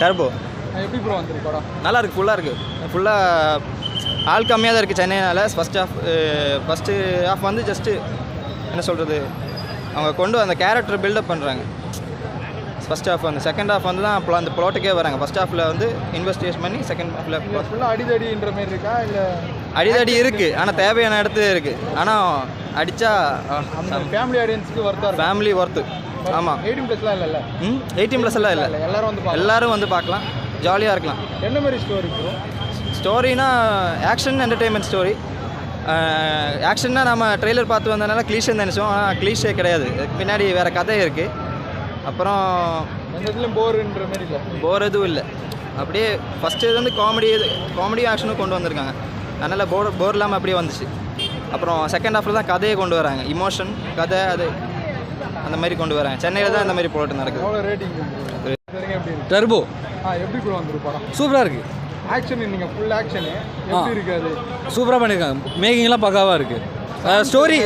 Turbo எப்படி bro வந்துருக்கு படம்? நல்லா இருக்குது, ஃபுல்லாக இருக்குது. ஃபுல்லாக ஆள் கம்மியாக தான் இருக்குது சென்னையினால். ஃபஸ்ட்டு ஹாஃப் வந்து ஜஸ்ட்டு என்ன சொல்கிறது, அவங்க கொண்டு அந்த கேரக்டர் பில்டப் பண்ணுறாங்க. ஃபஸ்ட் ஹாஃப் வந்து செகண்ட் ஹாஃப் வந்து தான் அந்த ப்ளாட்டுக்கே வராங்க. ஃபஸ்ட் ஹாஃபில் வந்து இன்வெஸ்டிகேஷன் பண்ணி செகண்ட் ஹாஃபில் ஃபுல்லாக அடிதடின்ற மாதிரி இருக்கா இல்லை? அடிதடி இருக்குது, ஆனால் தேவையான இடத்துல இருக்குது. ஆனால் அடித்தா அந்த ஃபேமிலி ஆடியன்ஸுக்கு ஒர்த்தாக இருக்கும். Family worth. ஆமாம், 18+லாம் இல்லைல்ல? 18+எல்லாம் இல்லை. எல்லாரும் வந்து பார்க்கலாம், ஜாலியாக இருக்கலாம். என்ன மாதிரி ஸ்டோரி ப்ரோ? ஸ்டோரினா ஆக்ஷன் என்டர்டெயின்மெண்ட் ஸ்டோரி. ஆக்ஷன்னா நம்ம ட்ரெய்லர் பார்த்து வந்ததுனால க்ளீஷேன்னு நினச்சோம், ஆனால் க்ளீஷே கிடையாது. பின்னாடி வேறு கதை இருக்குது. அப்புறம் எந்த இதுலையும் போருன்ற மாதிரி இல்லை, போர் எதுவும் இல்லை. அப்படியே ஃபஸ்ட்டு இது வந்து காமெடியும் ஆக்ஷனும் கொண்டு வந்திருக்காங்க. அதனால் போர் இல்லாமல் அப்படியே வந்துச்சு. அப்புறம் செகண்ட் ஹாஃபில் தான் கதையை கொண்டு வராங்க, இமோஷன் கதை அது அந்த மாதிரி கொண்டு வராங்க. சென்னையில் தான் இந்த மாதிரி போராட்டம் நடக்குது. ரேட்டிங் டர்போ எப்படி ப்ரோ வந்துருக்கு படம்? சூப்பராக இருக்குது. ஆக்ஷன் நீங்கள் ஃபுல் ஆக்ஷனு எப்படி இருக்காது? சூப்பராக பண்ணியிருக்காங்க, மேக்கிங்லாம் பக்காவாக இருக்குது.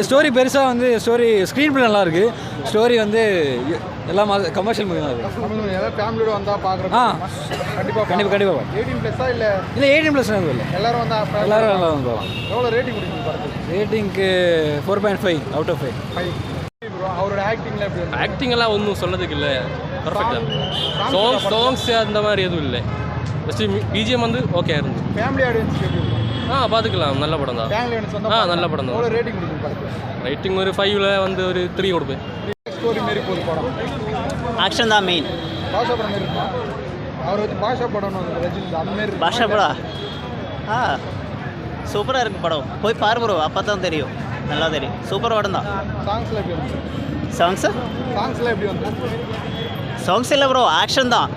ஸ்டோரி பெருசாக வந்து ஸ்க்ரீன் பிளே நல்லா இருக்குது. ஸ்டோரி வந்து எல்லாம் கமர்ஷியல் மூவி தான் இருக்குது. ஏதாவது ஃபேமிலியோட வந்தால் பார்க்குறோம். கண்டிப்பாக 18+ஆ இல்லை? இல்லை 18+ இல்லை, எல்லாரும் வந்தால் எல்லாரும் நல்லா வந்து போகலாம். எவ்வளோ ரேட்டிங் கொடுக்குங்க படத்துக்கு? ரேட்டிங்க்கு 4.5 அவுட் ஆஃப் 5. ப்ரோ அவரோட ஆக்டிங்லாம் எப்படி? ஆக்டிங்கெல்லாம் ஒன்றும் சொல்லதுக்கு இல்லை, பர்ஃபெக்டாக. சாங்ஸ் அந்த மாதிரி எதுவும் இல்லை. ஃபஸ்ட்டு பிஜிஎம் வந்து ஓகே இருந்து. ஃபேமிலி ஆடியன்ஸ்க்கு எப்படி? பார்த்துக்கலாம், நல்ல படம் தான். ஃபேமிலி ஆடியன்ஸ் வந்தால் நல்ல படம் தான். எவ்வளோ ரேட்டிங் கொடுக்குங்க படத்துக்கு? ரைட்டிங் ஒரு 5ல் வந்து ஒரு 3 கொடுப்பேன். ஸ்டோரி மாரி போகுது படம். ஆக்ஷன் தான் மெயின். பாஷா படம் மாரி இருக்கா? அவர் வச்சு பாஷா படம் ரஜினி அந்த மாரி பாஷா படம் சூப்பராக இருக்குது படம். போய் பாரு ப்ரோ, அப்போ தான் தெரியும், நல்லா தெரியும். சூப்பர் படம் தான். சாங்ஸ்லாம் எப்படி வந்து? சாங்ஸ்லாம் எப்படி வந்து? சாங்ஸ் இல்லை ப்ரோ, ஆக்ஷன் தான்.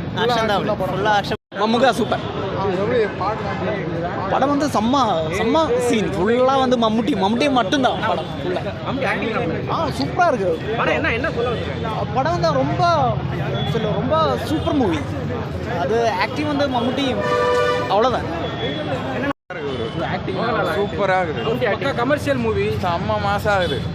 ஃபுல்லாக ஆக்ஷன். மம்முகா சூப்பர். எப்படி பாட்டு படம் வந்து செம்ம சீன். ஃபுல்லாக வந்து மம்முட்டி மட்டும்தான் படம் ஃபுல்லாக. சூப்பராக இருக்குது படம் வந்து ரொம்ப சூப்பர் மூவி. அது ஆக்டிங் வந்து மம்முட்டி அவ்வளோதான். சூப்பராக இருக்குது. கமர்ஷியல் மூவி செம்ம மாசாக இருக்குது.